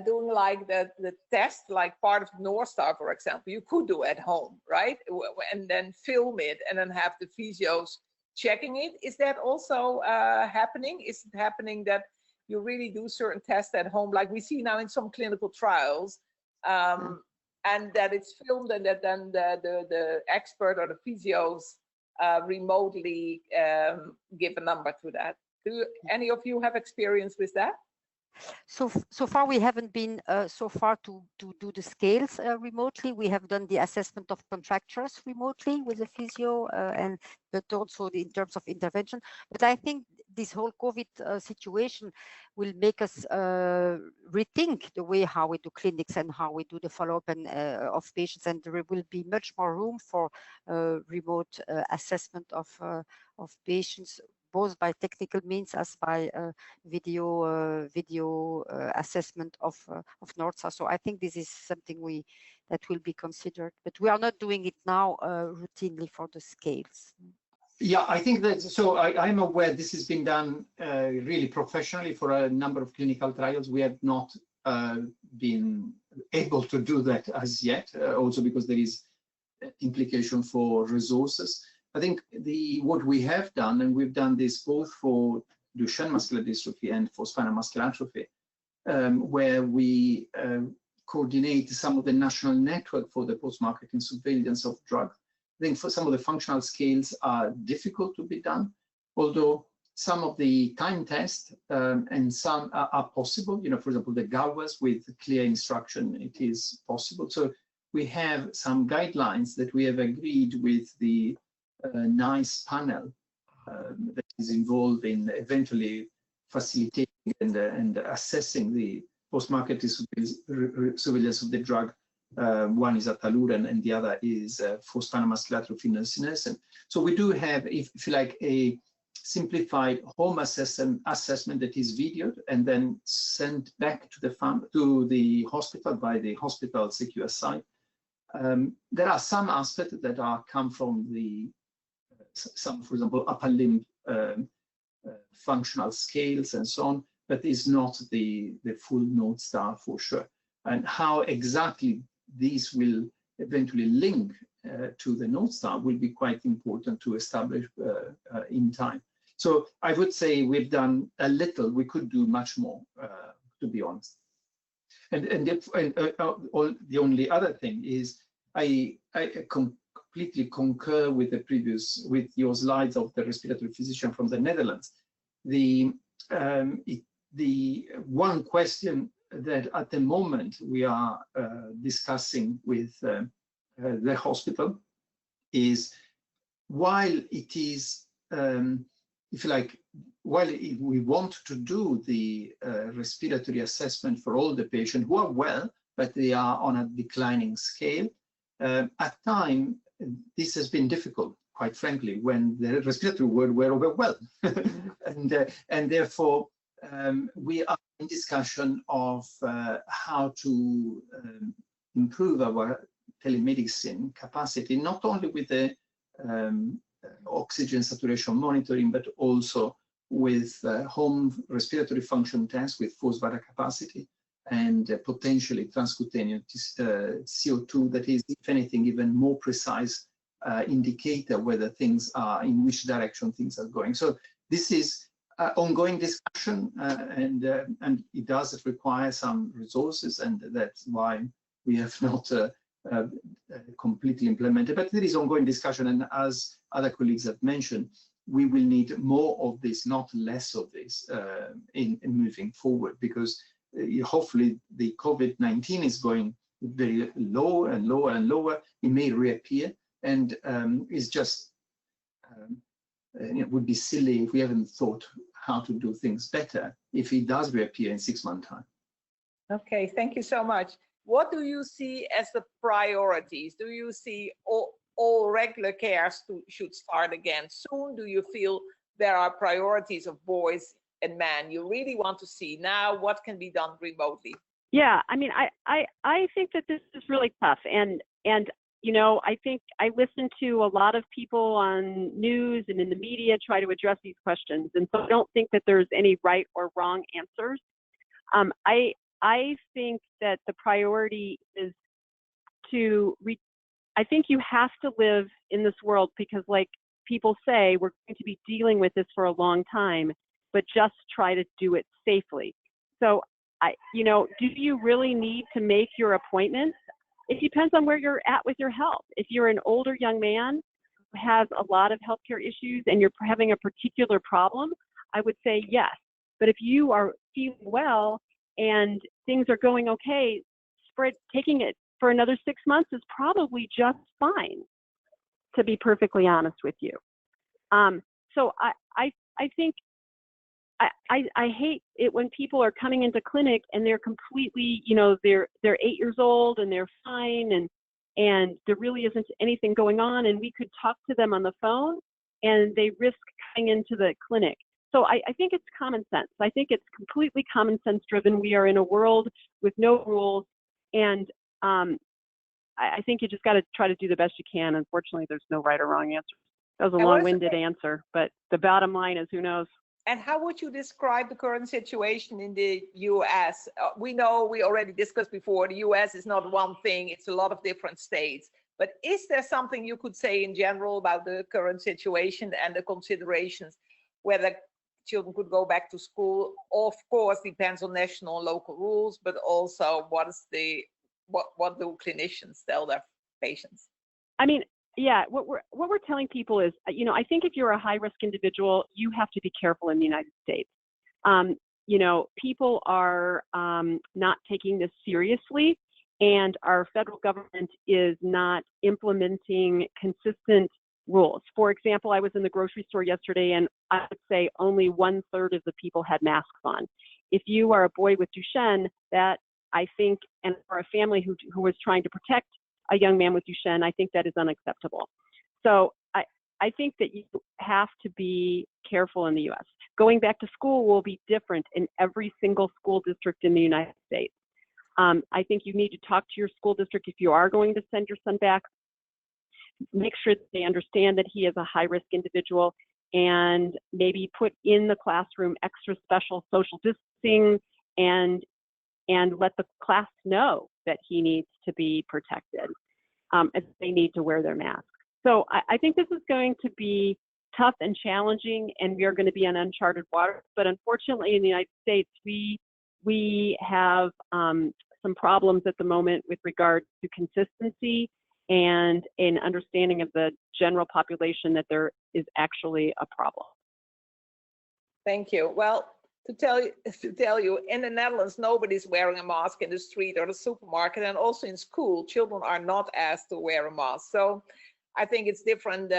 doing like the test, like part of North Star, for example, you could do at home, right? And then film it and then have the physios checking it. Is that also happening? Is it happening that you really do certain tests at home, like we see now in some clinical trials, and that it's filmed and that then the expert or the physios remotely give a number to that? Do any of you have experience with that? So far we haven't been so far to do the scales remotely. We have done the assessment of contractures remotely with the physio, but also in terms of intervention. But I think this whole COVID situation will make us rethink the way how we do clinics and how we do the follow-up and of patients, and there will be much more room for remote assessment of patients, both by technical means as by video assessment of North Star. So I think this is something that will be considered, but we are not doing it now routinely for the scales. Yeah, I think that, so I'm aware this has been done really professionally for a number of clinical trials. We have not been able to do that as yet, also because there is implication for resources. I think what we have done, and we've done this both for Duchenne muscular dystrophy and for spinal muscular atrophy, where we coordinate some of the national network for the post-marketing surveillance of drugs. I think for some of the functional scales are difficult to be done, although some of the time tests and some are possible. You know, for example, the GAWAs with clear instruction, it is possible. So we have some guidelines that we have agreed with the NICE panel that is involved in eventually facilitating and assessing the post-marketing surveillance of the drug. One is Ataluren and the other is for spinal muscular atrophy nusinersen. So we do have, if you like, simplified home assessment that is videoed and then sent back to the hospital by the hospital secure site. There are some aspects that come from some, for example, upper limb functional scales and so on, but is not the full North Star for sure. And how exactly these will eventually link to the North Star will be quite important to establish in time. So I would say we've done a little. We could do much more, to be honest. And the only other thing is I completely concur with with your slides of the respiratory physician from the Netherlands. The one question that at the moment we are discussing with the hospital is, while it is, if you like, while we want to do the respiratory assessment for all the patients who are well, but they are on a declining scale, at times this has been difficult, quite frankly, when the respiratory ward were overwhelmed. And therefore, we are in discussion of how to improve our telemedicine capacity, not only with the oxygen saturation monitoring, but also with home respiratory function tests with forced vital capacity and potentially transcutaneous CO2 that is, if anything, even more precise indicator whether things are, in which direction things are going. So this is ongoing discussion, and it does require some resources, and that's why we have not completely implemented. But there is ongoing discussion, and as other colleagues have mentioned, we will need more of this, not less of this, in moving forward, because hopefully the COVID-19 is going very low and lower and lower. It may reappear, and it's just it would be silly if we haven't thought how to do things better if it does reappear in 6 months' time. Okay, thank you so much. What do you see as the priorities? Do you see all regular care should start again soon? Do you feel there are priorities of boys and men you really want to see now? What can be done remotely? Yeah, I mean, I think that this is really tough, and you know, I think I listen to a lot of people on news and in the media try to address these questions, and so I don't think that there's any right or wrong answers. I think that the priority is I think you have to live in this world, because like people say, we're going to be dealing with this for a long time, but just try to do it safely. So you know, do you really need to make your appointments? It depends on where you're at with your health. If you're an older young man who has a lot of healthcare issues and you're having a particular problem, I would say yes. But if you are feeling well and things are going okay, taking it for another 6 months is probably just fine, to be perfectly honest with you. So I think I hate it when people are coming into clinic and they're completely, you know, they're 8 years old and they're fine, and there really isn't anything going on, and we could talk to them on the phone and they risk coming into the clinic. So I think it's common sense. I think it's completely common sense driven. We are in a world with no rules, and I think you just got to try to do the best you can. Unfortunately, there's no right or wrong answer. That was a long-winded answer, but the bottom line is, who knows? And how would you describe the current situation in the US? We know, we already discussed before, the US is not one thing, it's a lot of different states. But is there something you could say in general about the current situation and the considerations, whether children could go back to school? Of course, depends on national and local rules, but also what do clinicians tell their patients? I mean, yeah, what we're telling people is, you know, I think if you're a high-risk individual, you have to be careful in the United States. You know, people are not taking this seriously, and our federal government is not implementing consistent rules. For example, I was in the grocery store yesterday, and I would say only 1/3 of the people had masks on. If you are a boy with Duchenne, that I think, and for a family who was trying to protect a young man with Duchenne, I think that is unacceptable. So I think that you have to be careful in the U.S. Going back to school will be different in every single school district in the United States. I think you need to talk to your school district if you are going to send your son back. Make sure that they understand that he is a high-risk individual, and maybe put in the classroom extra special social distancing, and let the class know that he needs to be protected, and they need to wear their masks. So I think this is going to be tough and challenging, and we are going to be on uncharted waters. But unfortunately, in the United States, we have some problems at the moment with regard to consistency and an understanding of the general population that there is actually a problem. Thank you. Well, to tell you, in the Netherlands, nobody's wearing a mask in the street or the supermarket, and also in school, children are not asked to wear a mask. So I think it's different.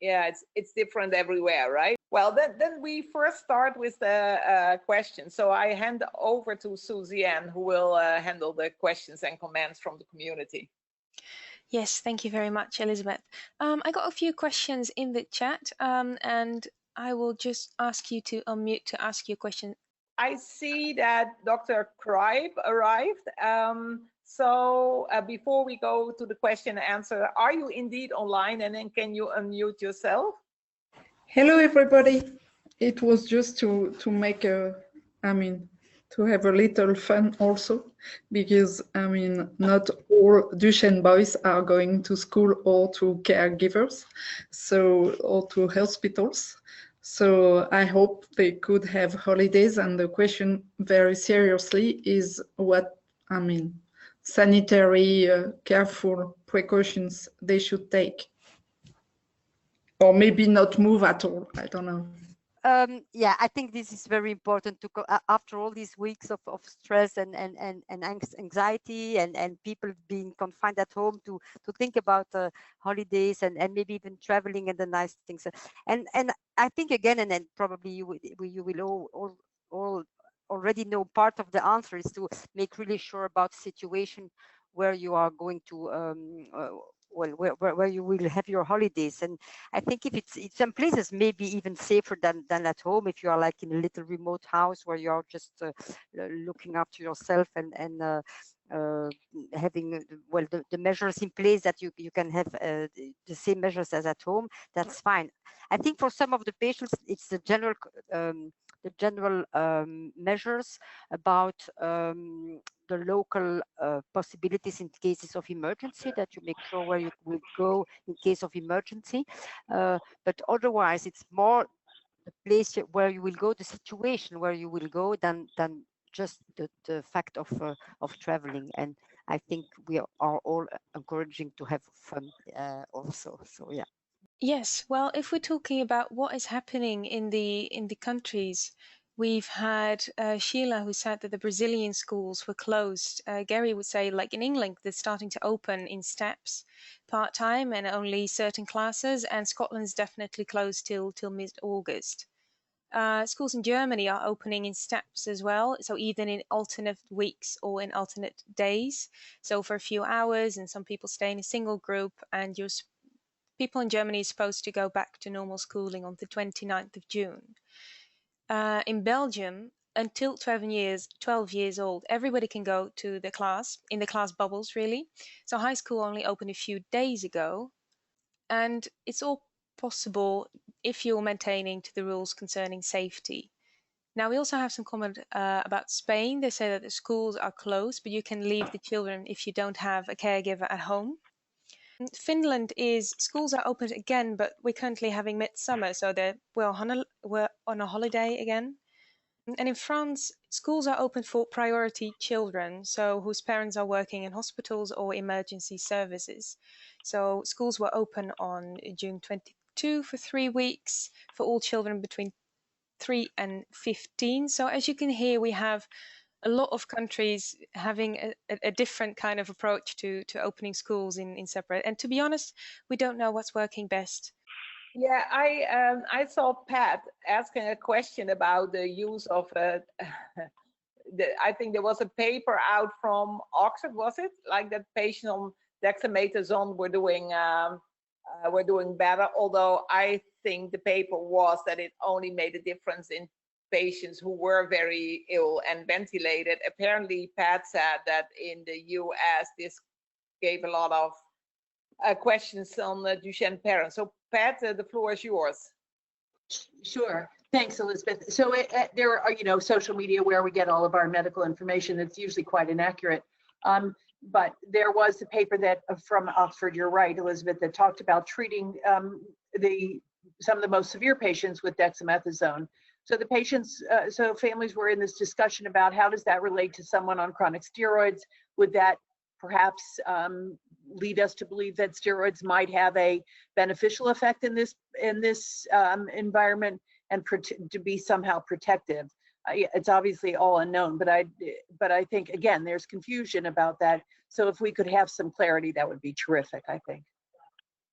Yeah, it's different everywhere, right? Well, then we first start with the questions. So I hand over to Suzanne, who will handle the questions and comments from the community. Yes, thank you very much, Elizabeth. I got a few questions in the chat, and I will just ask you to unmute to ask your question. I see that Dr. Cripe arrived. So before we go to the question and answer, are you indeed online, and then can you unmute yourself? Hello, everybody. It was just to make to have a little fun also, because not all Duchenne boys are going to school or to caregivers, or to hospitals. So I hope they could have holidays. And the question very seriously is what, sanitary careful precautions they should take. Or maybe not move at all, I don't know. Yeah, I think this is very important to after all these weeks of stress and anxiety and people being confined at home, to think about holidays and maybe even traveling and the nice things. And I think again, and then probably you will all already know, part of the answer is to make really sure about the situation where you are going to where you will have your holidays. And I think if it's some places maybe even safer than at home, if you are like in a little remote house where you are just looking after yourself and having the measures in place that you can have the same measures as at home, that's fine. I think for some of the patients it's the general measures about the local possibilities in cases of emergency, that you make sure where you will go in case of emergency. But otherwise, it's more the place where you will go, the situation where you will go, than just the fact of traveling. And I think we are all encouraging to have fun also. So yeah. Yes, well, if we're talking about what is happening in the countries, we've had Sheila, who said that the Brazilian schools were closed. Gary would say, like in England, they're starting to open in steps, part-time and only certain classes, and Scotland's definitely closed till mid-August. Schools in Germany are opening in steps as well, so either in alternate weeks or in alternate days, so for a few hours, and some people stay in a single group, and people in Germany are supposed to go back to normal schooling on the 29th of June. In Belgium, until 12 years old, everybody can go to the class, in the class bubbles really. So high school only opened a few days ago, and it's all possible if you're maintaining to the rules concerning safety. Now, we also have some comment about Spain. They say that the schools are closed, but you can leave the children if you don't have a caregiver at home. Finland schools are open again, but we're currently having midsummer, so we're on a holiday again. And in France, schools are open for priority children, so whose parents are working in hospitals or emergency services. So schools were open on June 22 for 3 weeks for all children between 3 and 15. So as you can hear, we have a lot of countries having a different kind of approach to opening schools in separate. And to be honest, we don't know what's working best. Yeah, I saw Pat asking a question about the use of I think there was a paper out from Oxford, was it? Like that patient on Dexamethasone were doing were doing better, although I think the paper was that it only made a difference in patients who were very ill and ventilated. Apparently, Pat said that in the US, this gave a lot of questions on the Duchenne parents. So Pat, the floor is yours. Sure. Thanks, Elizabeth. So there are, social media where we get all of our medical information. It's usually quite inaccurate. But there was a paper that from Oxford, you're right, Elizabeth, that talked about treating some of the most severe patients with dexamethasone. So the patients, so families were in this discussion about how does that relate to someone on chronic steroids? Would that perhaps lead us to believe that steroids might have a beneficial effect in this environment and to be somehow protective? It's obviously all unknown, but I think again there's confusion about that. So if we could have some clarity, that would be terrific, I think.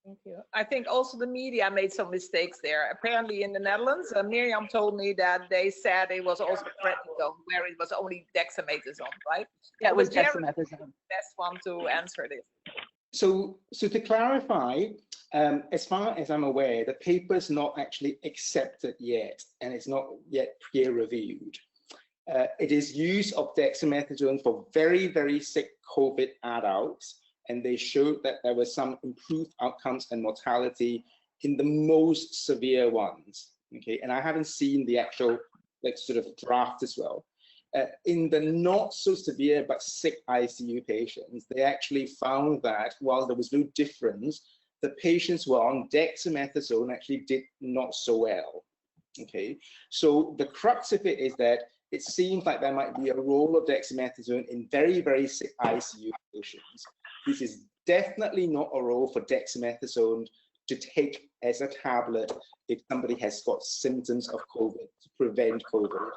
Thank you. I think also the media made some mistakes there. Apparently in the Netherlands, Miriam told me that they said it was also prednisone, where it was only dexamethasone, right? Yeah, it was dexamethasone. Best one to answer this. So to clarify, as far as I'm aware, the paper is not actually accepted yet, and it's not yet peer-reviewed. It is use of dexamethasone for very, very sick COVID adults, and they showed that there were some improved outcomes and mortality in the most severe ones. Okay, and I haven't seen the actual sort of draft as well. In the not so severe but sick ICU patients, they actually found that while there was no difference, the patients who were on dexamethasone actually did not so well. Okay, so the crux of it is that it seems like there might be a role of dexamethasone in very, very sick ICU patients. This is definitely not a role for dexamethasone to take as a tablet if somebody has got symptoms of COVID, to prevent COVID.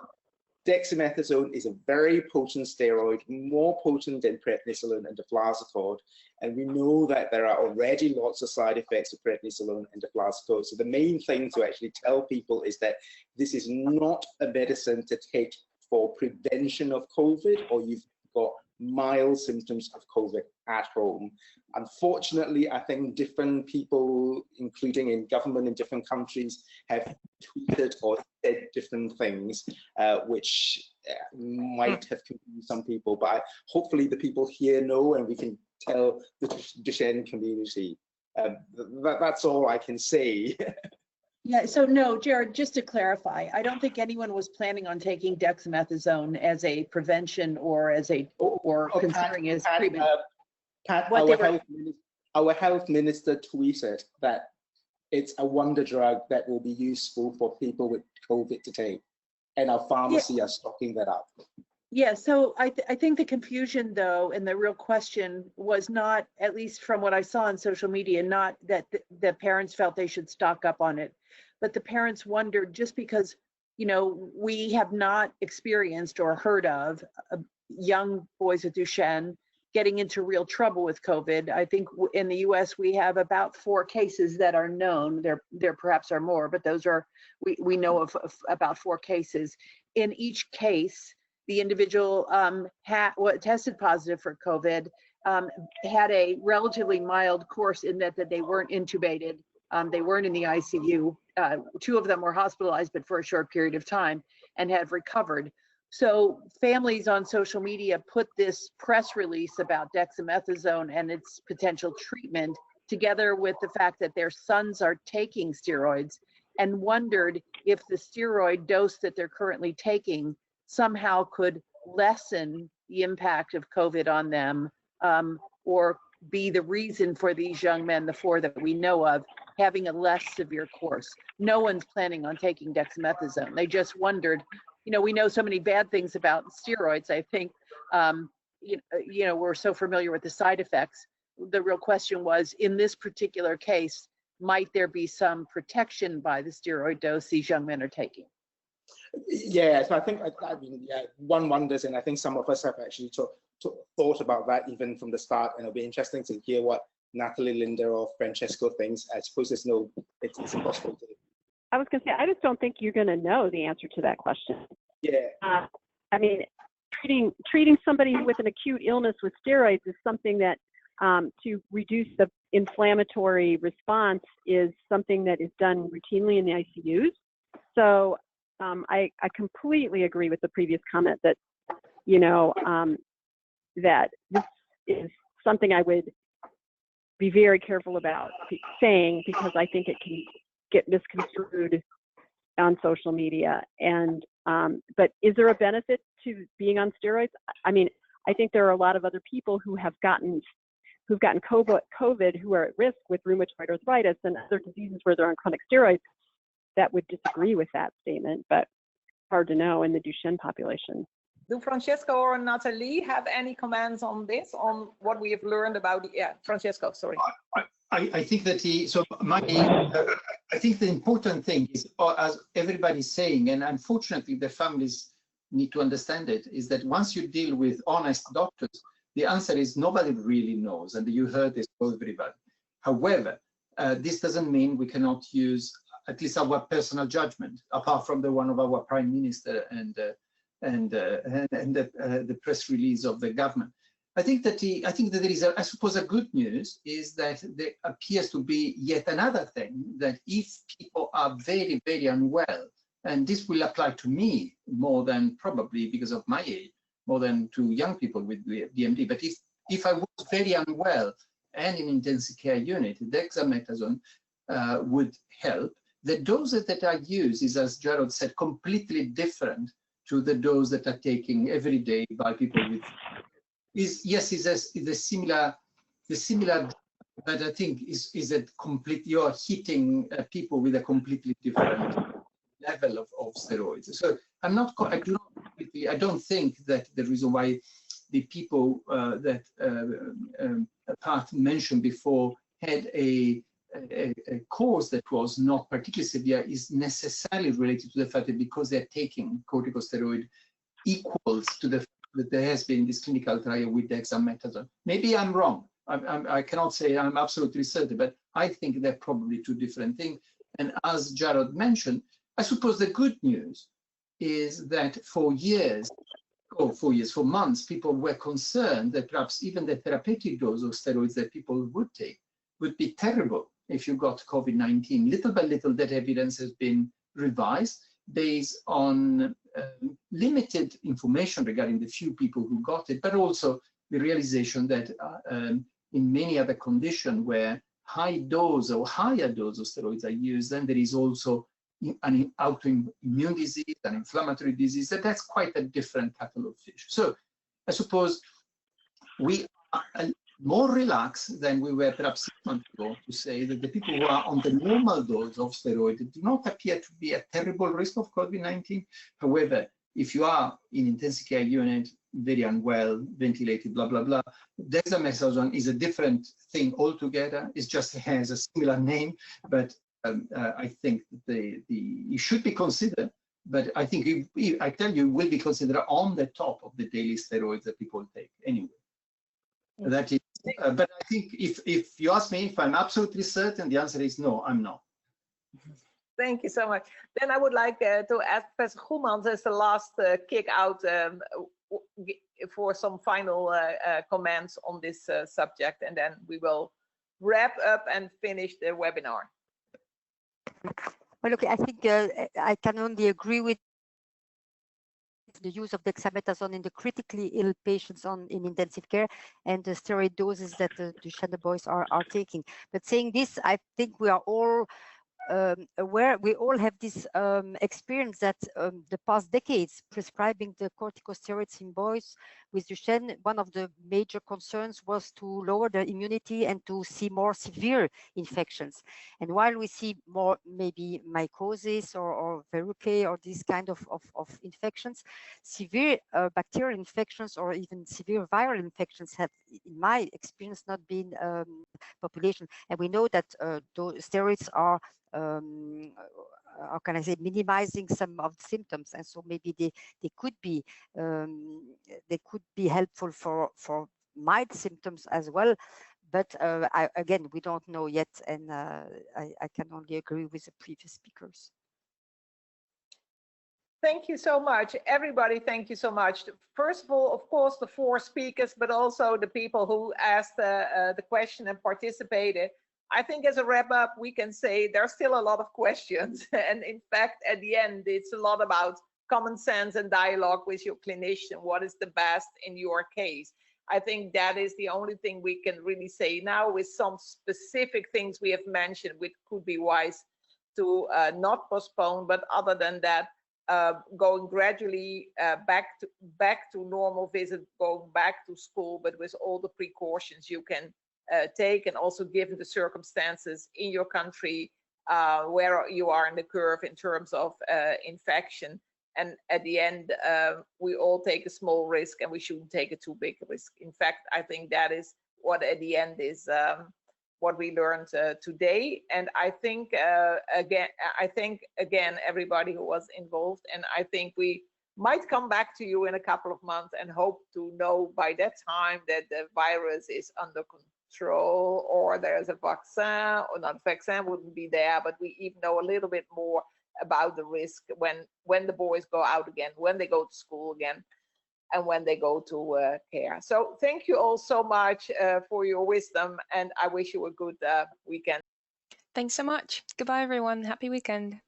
Dexamethasone is a very potent steroid, more potent than prednisolone and deflazacort, and we know that there are already lots of side effects of prednisolone and deflazacort. So the main thing to actually tell people is that this is not a medicine to take for prevention of COVID, or you've got mild symptoms of COVID at home. Unfortunately, I think different people, including in government in different countries, have tweeted or said different things, which might have confused some people. But hopefully the people here know, and we can tell the Duchenne community. That's all I can say. Yeah, so no, Jared, just to clarify, I don't think anyone was planning on taking dexamethasone as a prevention or as a, or considering it as treatment. Pat, our health minister tweeted that it's a wonder drug that will be useful for people with COVID to take, and our pharmacy are stocking that up. Yeah, so I think the confusion though, and the real question was not, at least from what I saw on social media, not that the parents felt they should stock up on it, but the parents wondered, just because, you know, we have not experienced or heard of young boys with Duchenne getting into real trouble with COVID. I think in the US we have about 4 cases that are known. There perhaps are more, but those are, we know of about 4 cases. In each case, the individual tested positive for COVID, had a relatively mild course in that they weren't intubated, they weren't in the ICU. 2 of them were hospitalized, but for a short period of time, and have recovered. So families on social media put this press release about dexamethasone and its potential treatment together with the fact that their sons are taking steroids, and wondered if the steroid dose that they're currently taking somehow could lessen the impact of COVID on them, or be the reason for these young men, the 4 that we know of, having a less severe course. No one's planning on taking dexamethasone. They just wondered, you know, we know so many bad things about steroids. I think, you know, we're so familiar with the side effects. The real question was, in this particular case, might there be some protection by the steroid dose these young men are taking? Yeah, so I think, I mean, yeah, one wonders, and I think some of us have actually thought about that even from the start, and it'll be interesting to hear what Natalie, Linda, or Francesco thinks. I suppose there's no, it's impossible to. I was going to say, I just don't think you're going to know the answer to that question. Yeah. I mean, treating somebody with an acute illness with steroids is something that to reduce the inflammatory response is something that is done routinely in the ICUs. So I completely agree with the previous comment that, you know, that this is something I would be very careful about saying, because I think it can get misconstrued on social media. And but is there a benefit to being on steroids? I mean, I think there are a lot of other people who've gotten COVID who are at risk with rheumatoid arthritis and other diseases where they're on chronic steroids that would disagree with that statement, but hard to know in the Duchenne population. Do Francesco or Natalie have any comments on this, on what we have learned about? Yeah, Francesco, sorry. I think that I think the important thing is, as everybody's saying, and unfortunately the families need to understand it, is that once you deal with honest doctors, the answer is nobody really knows, and you heard this from everybody. However, this doesn't mean we cannot use at least our personal judgment, apart from the one of our Prime Minister and the press release of the government. I think that there is, I suppose, a good news is that there appears to be yet another thing, that if people are very, very unwell, and this will apply to me more than probably because of my age, more than to young people with DMD, but if I was very unwell and in intensive care unit, Dexamethasone would help. The doses that I use is, as Gerald said, completely different to the dose that are taken every day by people with. Is a similar, but I think is a complete. You are hitting people with a completely different level of steroids. So I don't think that the reason why the people that Pat mentioned before had a cause that was not particularly severe is necessarily related to the fact that because they're taking corticosteroid equals to the fact that there has been this clinical trial with dexamethasone. Maybe I'm wrong. I cannot say I'm absolutely certain, but I think they're probably two different things. And as Jared mentioned, I suppose the good news is that for months, people were concerned that perhaps even the therapeutic dose of steroids that people would take would be terrible if you got COVID-19. Little by little, that evidence has been revised based on limited information regarding the few people who got it, but also the realization that in many other conditions where high dose or higher dose of steroids are used, then there is also an autoimmune disease, an inflammatory disease, that's quite a different kettle of fish. So I suppose we are more relaxed than we were perhaps 6 months ago to say that the people who are on the normal dose of steroid do not appear to be at terrible risk of COVID-19. However, if you are in intensive care unit, very unwell, ventilated, blah, blah, blah, dexamethasone is a different thing altogether. It just has a similar name, but I think it should be considered. But I think, I tell you, it will be considered on the top of the daily steroids that people take anyway. That is, but I think if you ask me if I'm absolutely certain, the answer is no, I'm not. Thank you so much. Then I would like to ask Professor Goemans as the last kick out for some final comments on this subject, and then we will wrap up and finish the webinar. Well, okay, I think I can only agree with the use of dexamethasone in the critically ill patients in intensive care and the steroid doses that the Duchenne boys are taking. But saying this, I think we are all aware, we all have this experience that the past decades prescribing the corticosteroids in boys with Duchenne, one of the major concerns was to lower their immunity and to see more severe infections. And while we see more maybe mycosis or verrucae or these kind of infections, severe bacterial infections or even severe viral infections have, in my experience, not been population. And we know that those steroids are how can I say, minimizing some of the symptoms, and so maybe they could be helpful for mild symptoms as well. But again, we don't know yet, and I can only agree with the previous speakers. Thank you so much, everybody. Thank you so much. First of all, of course, the 4 speakers, but also the people who asked the question and participated. I think as a wrap up, we can say there's still a lot of questions. And in fact, at the end, it's a lot about common sense and dialogue with your clinician. What is the best in your case? I think that is the only thing we can really say now, with some specific things we have mentioned, which could be wise to not postpone, but other than that, going gradually back to normal visit, going back to school, but with all the precautions you can take, and also given the circumstances in your country where you are in the curve in terms of infection. And at the end, we all take a small risk, and we shouldn't take a too big risk. In fact, I think that is what at the end is what we learned today. And I think again everybody who was involved, and I think we might come back to you in a couple of months and hope to know by that time that the virus is under control, or there's a vaccine, or not, vaccine wouldn't be there, but we even know a little bit more about the risk when the boys go out again, when they go to school again, and when they go to care. So thank you all so much for your wisdom, and I wish you a good weekend. Thanks so much. Goodbye, everyone. Happy weekend.